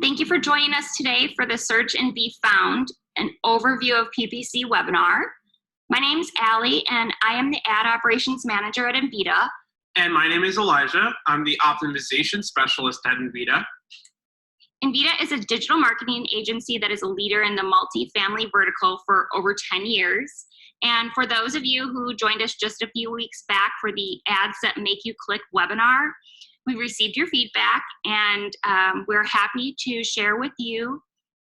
Thank you for joining us today for the Search and Be Found, an overview of PPC webinar. My name is Allie, and I am the Ad Operations Manager at Envita. And my name is Elijah. I'm the Optimization Specialist at Envita. Envita is a digital marketing agency that is a leader in the multifamily vertical for over 10 years. And for those of you who joined us just a few weeks back for the Ads That Make You Click webinar, we received your feedback, and we're happy to share with you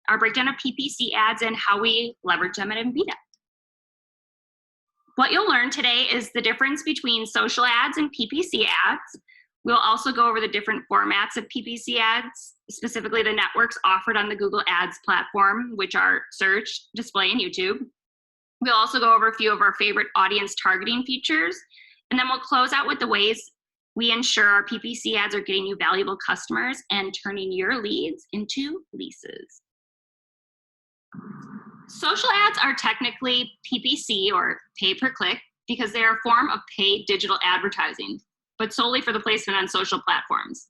our breakdown of PPC ads and how we leverage them at Envita. What you'll learn today is the difference between social ads and PPC ads. We'll also go over the different formats of PPC ads, specifically the networks offered on the Google Ads platform, which are search, display, and YouTube. We'll also go over a few of our favorite audience targeting features, and then we'll close out with the ways we ensure our PPC ads are getting you valuable customers and turning your leads into leases. Social ads are technically PPC, or pay per click, because they are a form of paid digital advertising, but solely for the placement on social platforms.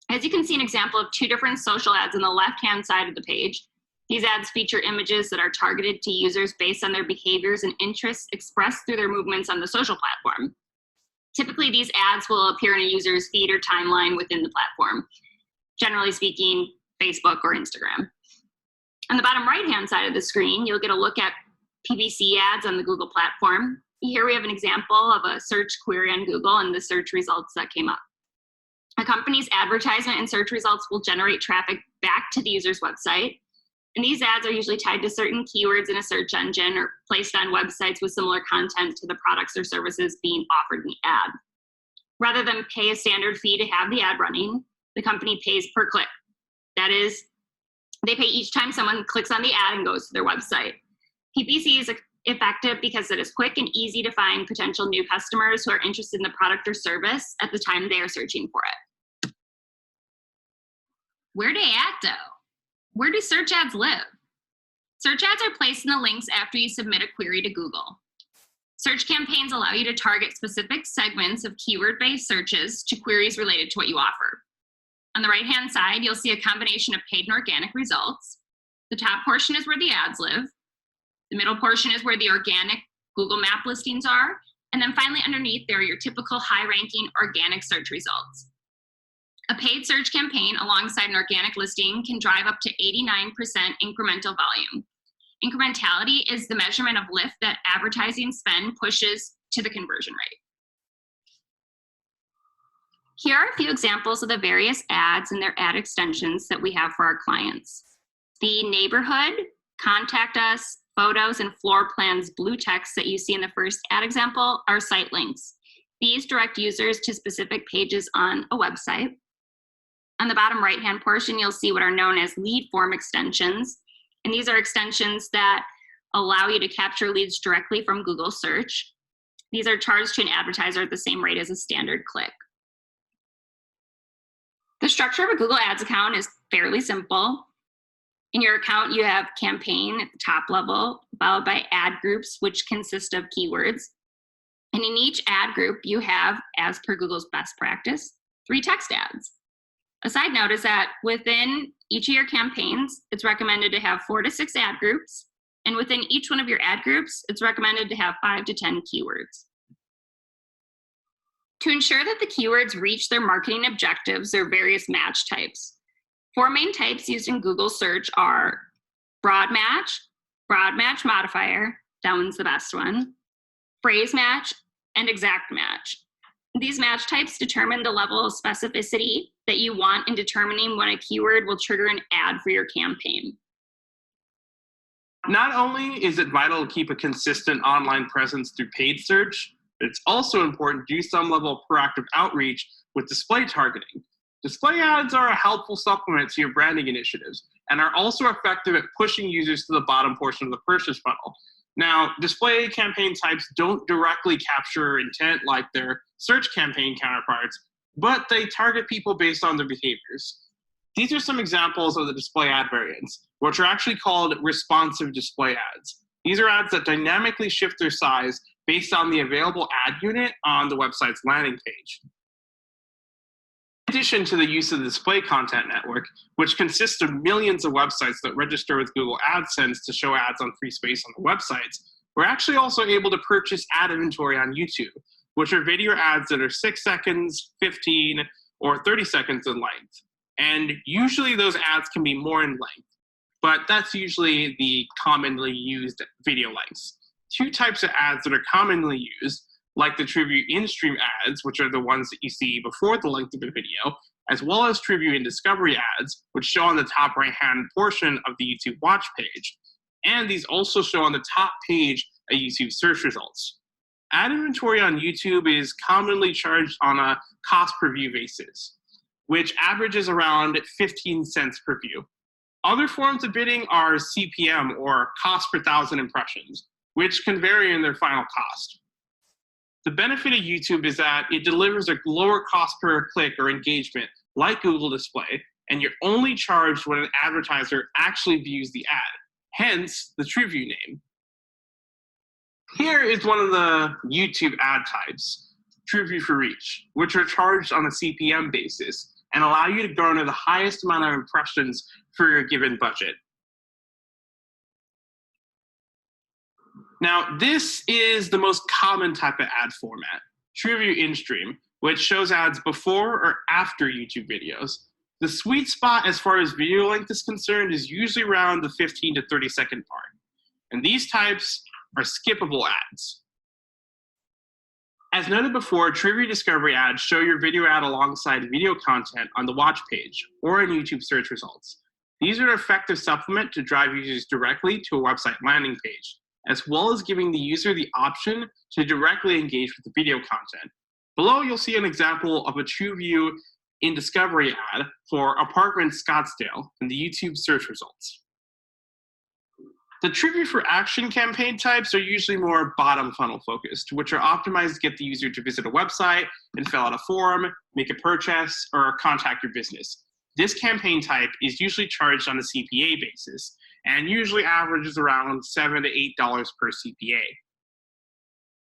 As you can see an example of two different social ads on the left-hand side of the page. These ads feature images that are targeted to users based on their behaviors and interests expressed through their movements on the social platform. Typically, these ads will appear in a user's feed or timeline within the platform, generally speaking, Facebook or Instagram. On the bottom right-hand side of the screen, you'll get a look at PPC ads on the Google platform. Here we have an example of a search query on Google and the search results that came up. A company's advertisement and search results will generate traffic back to the user's website. And these ads are usually tied to certain keywords in a search engine or placed on websites with similar content to the products or services being offered in the ad. Rather than pay a standard fee to have the ad running, the company pays per click. That is, they pay each time someone clicks on the ad and goes to their website. PPC is effective because it is quick and easy to find potential new customers who are interested in the product or service at the time they are searching for it. Where they at, though? Where do search ads live? Search ads are placed in the links after you submit a query to Google. Search campaigns allow you to target specific segments of keyword-based searches to queries related to what you offer. On the right-hand side, you'll see a combination of paid and organic results. The top portion is where the ads live. The middle portion is where the organic Google Map listings are. And then finally underneath, there are your typical high-ranking organic search results. A paid search campaign alongside an organic listing can drive up to 89% incremental volume. Incrementality is the measurement of lift that advertising spend pushes to the conversion rate. Here are a few examples of the various ads and their ad extensions that we have for our clients. The neighborhood, contact us, photos, and floor plans blue text that you see in the first ad example are site links. These direct users to specific pages on a website. On the bottom right-hand portion, you'll see what are known as lead form extensions. And these are extensions that allow you to capture leads directly from Google search. These are charged to an advertiser at the same rate as a standard click. The structure of a Google Ads account is fairly simple. In your account, you have campaign at the top level, followed by ad groups, which consist of keywords. And in each ad group, you have, as per Google's best practice, 3 text ads. A side note is that within each of your campaigns, it's recommended to have 4 to 6 ad groups. And within each one of your ad groups, it's recommended to have 5 to 10 keywords. To ensure that the keywords reach their marketing objectives, there are various match types. 4 main types used in Google search are broad match modifier, that one's the best one, phrase match, and exact match. These match types determine the level of specificity that you want in determining when a keyword will trigger an ad for your campaign. Not only is it vital to keep a consistent online presence through paid search, but it's also important to do some level of proactive outreach with display targeting. Display ads are a helpful supplement to your branding initiatives and are also effective at pushing users to the bottom portion of the purchase funnel. Now, display campaign types don't directly capture intent like their search campaign counterparts, but they target people based on their behaviors. These are some examples of the display ad variants, which are actually called responsive display ads. These are ads that dynamically shift their size based on the available ad unit on the website's landing page. In addition to the use of the display content network, which consists of millions of websites that register with Google AdSense to show ads on free space on the websites, we're actually also able to purchase ad inventory on YouTube, which are video ads that are 6 seconds, 15, or 30 seconds in length. And usually those ads can be more in length, but that's usually the commonly used video lengths. Two types of ads that are commonly used, like the TrueView in-stream ads, which are the ones that you see before the length of a video, as well as TrueView in Discovery ads, which show on the top right-hand portion of the YouTube watch page. And these also show on the top page of YouTube search results. Ad inventory on YouTube is commonly charged on a cost per view basis, which averages around 15 cents per view. Other forms of bidding are CPM, or cost per thousand impressions, which can vary in their final cost. The benefit of YouTube is that it delivers a lower cost per click or engagement, like Google Display, and you're only charged when an advertiser actually views the ad, hence the TrueView name. Here is one of the YouTube ad types, TrueView for Reach, which are charged on a CPM basis and allow you to garner the highest amount of impressions for your given budget. Now, this is the most common type of ad format, TrueView in-stream, which shows ads before or after YouTube videos. The sweet spot as far as video length is concerned is usually around the 15 to 30 second mark. And these types are skippable ads. As noted before, TrueView Discovery ads show your video ad alongside video content on the watch page or in YouTube search results. These are an effective supplement to drive users directly to a website landing page, as well as giving the user the option to directly engage with the video content. Below, you'll see an example of a TrueView in Discovery ad for Apartment Scottsdale in the YouTube search results. The TrueView for Action campaign types are usually more bottom funnel focused, which are optimized to get the user to visit a website and fill out a form, make a purchase, or contact your business. This campaign type is usually charged on a CPA basis and usually averages around $7 to $8 per CPA.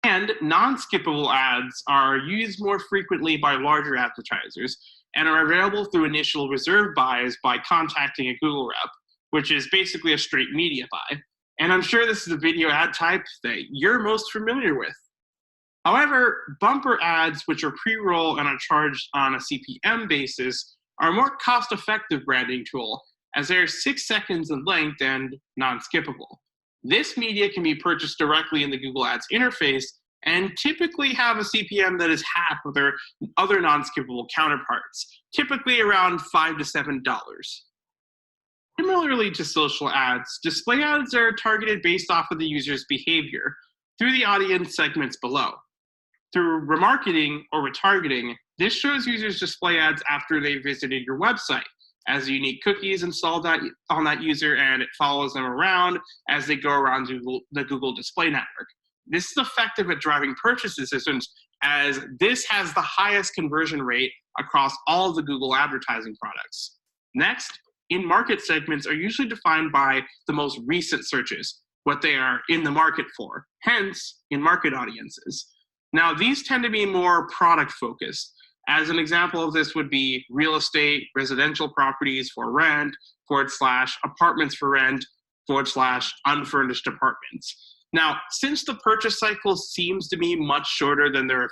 And non-skippable ads are used more frequently by larger advertisers and are available through initial reserve buys by contacting a Google rep, which is basically a straight media buy. And I'm sure this is a video ad type that you're most familiar with. However, bumper ads, which are pre-roll and are charged on a CPM basis, are a more cost-effective branding tool, as they are 6 seconds in length and non-skippable. This media can be purchased directly in the Google Ads interface and typically have a CPM that is half of their other non-skippable counterparts, typically around $5 to $7. Similarly to social ads, display ads are targeted based off of the user's behavior through the audience segments below. Through remarketing or retargeting, this shows users display ads after they visited your website, as the unique cookies installed on that user, and it follows them around as they go around the Google Display Network. This is effective at driving purchase decisions, as this has the highest conversion rate across all of the Google advertising products. Next, in-market segments are usually defined by the most recent searches, what they are in the market for, hence in-market audiences. Now, these tend to be more product-focused. As an example of this would be real estate, residential properties for rent, / apartments for rent, / unfurnished apartments. Now, since the purchase cycle seems to be much shorter than their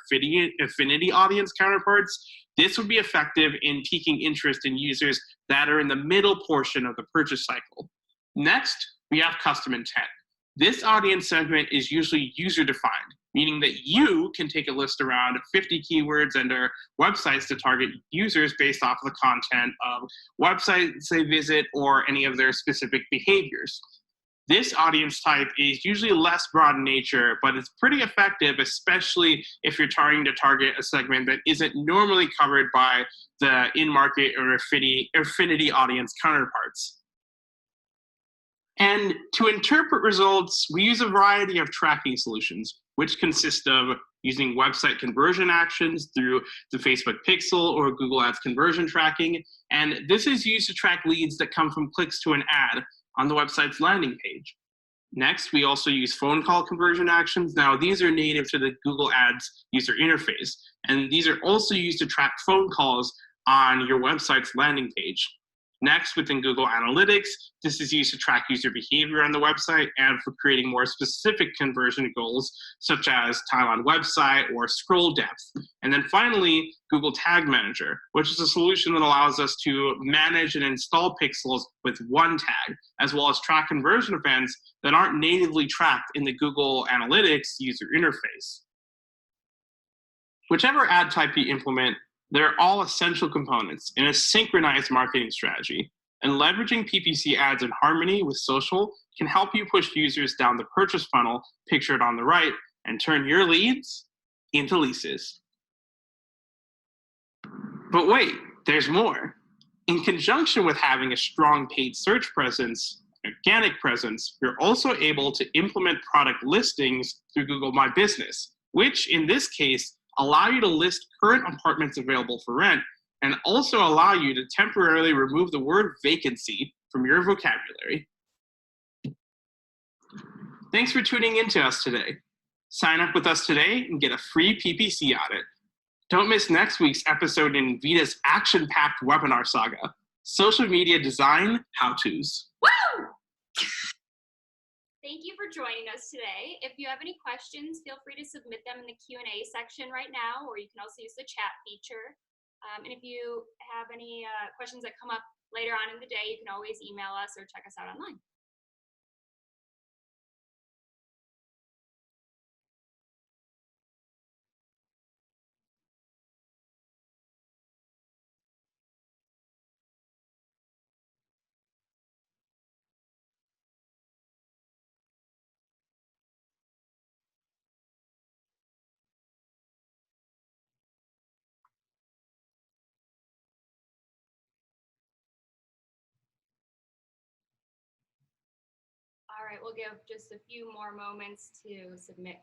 affinity audience counterparts, this would be effective in piquing interest in users that are in the middle portion of the purchase cycle. Next, we have custom intent. This audience segment is usually user-defined, meaning that you can take a list around 50 keywords and/or websites to target users based off of the content of websites they visit or any of their specific behaviors. This audience type is usually less broad in nature, but it's pretty effective, especially if you're trying to target a segment that isn't normally covered by the in-market or affinity audience counterparts. And to interpret results, we use a variety of tracking solutions, which consist of using website conversion actions through the Facebook Pixel or Google Ads conversion tracking. And this is used to track leads that come from clicks to an ad on the website's landing page. Next, we also use phone call conversion actions. Now, these are native to the Google Ads user interface, and these are also used to track phone calls on your website's landing page. Next, within Google Analytics, this is used to track user behavior on the website and for creating more specific conversion goals, such as time on website or scroll depth. And then finally, Google Tag Manager, which is a solution that allows us to manage and install pixels with one tag, as well as track conversion events that aren't natively tracked in the Google Analytics user interface. Whichever ad type you implement, they're all essential components in a synchronized marketing strategy, and leveraging PPC ads in harmony with social can help you push users down the purchase funnel pictured on the right and turn your leads into leases. But wait, there's more. In conjunction with having a strong paid search presence, organic presence, you're also able to implement product listings through Google My Business, which in this case allow you to list current apartments available for rent and also allow you to temporarily remove the word vacancy from your vocabulary. Thanks for tuning in to us today. Sign up with us today and get a free PPC audit. Don't miss next week's episode in Vita's action-packed webinar saga, Social Media Design How-Tos. Woo! Thank you for joining us today. If you have any questions, feel free to submit them in the Q&A section right now, or you can also use the chat feature. And if you have any questions that come up later on in the day, you can always email us or check us out online. All right, we'll give just a few more moments to submit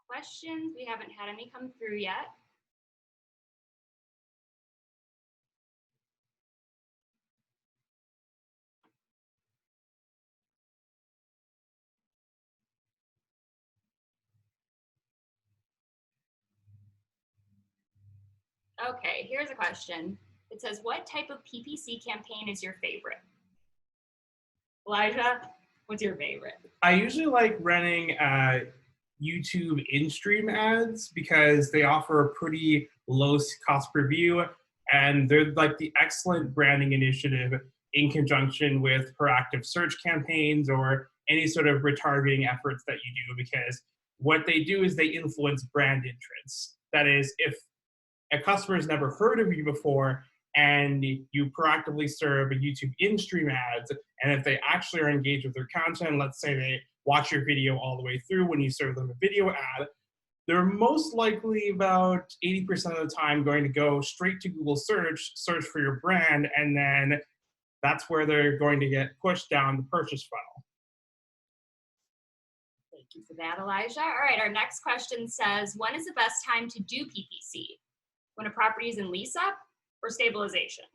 questions. We haven't had any come through yet. Okay, here's a question. It says, what type of PPC campaign is your favorite? Elijah, what's your favorite? I usually like running YouTube in-stream ads because they offer a pretty low cost per view, and they're like the excellent branding initiative in conjunction with proactive search campaigns or any sort of retargeting efforts that you do, because what they do is they influence brand entrance. That is, if a customer has never heard of you before and you proactively serve a YouTube in-stream ads, and if they actually are engaged with their content, let's say they watch your video all the way through when you serve them a video ad, they're most likely about 80% of the time going to go straight to Google search for your brand, and then that's where they're going to get pushed down the purchase funnel. Thank you for that, Elijah. All right, our next question says, when is the best time to do PPC? When a property is in lease up or stabilization?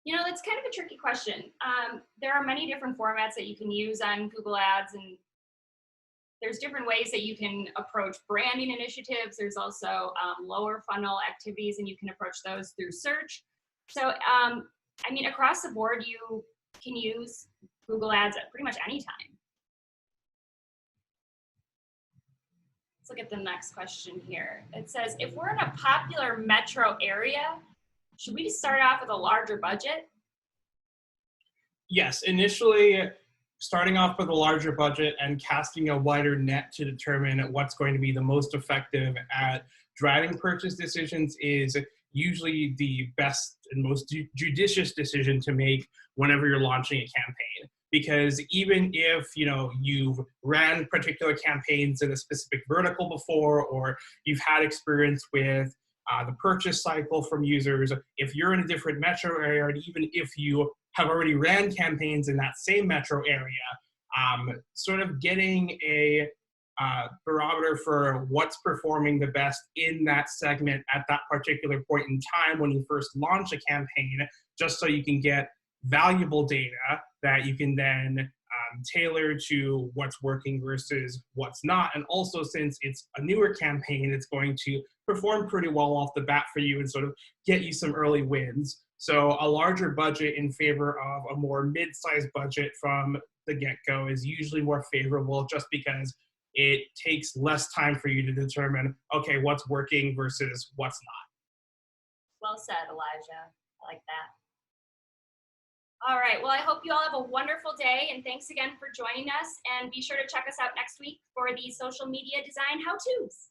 You know, that's kind of a tricky question. There are many different formats that you can use on Google Ads, and there's different ways that you can approach branding initiatives. There's also lower funnel activities, and you can approach those through search. So, I mean, across the board, you can use Google Ads at pretty much any time. Let's look at the next question here. It says, if we're in a popular metro area, should we start off with a larger budget? Yes, initially starting off with a larger budget and casting a wider net to determine what's going to be the most effective at driving purchase decisions is usually the best and most judicious decision to make whenever you're launching a campaign. Because even if you've ran particular campaigns in a specific vertical before, or you've had experience with the purchase cycle from users, if you're in a different metro area, and even if you have already ran campaigns in that same metro area, sort of getting a barometer for what's performing the best in that segment at that particular point in time when you first launch a campaign, just so you can get valuable data that you can then tailor to what's working versus what's not. And also, since it's a newer campaign, it's going to perform pretty well off the bat for you and sort of get you some early wins. So a larger budget in favor of a more mid-sized budget from the get-go is usually more favorable, just because it takes less time for you to determine, okay, what's working versus what's not. Well said, Elijah. I like that. All right, well, I hope you all have a wonderful day, and thanks again for joining us. And be sure to check us out next week for the social media design how-tos.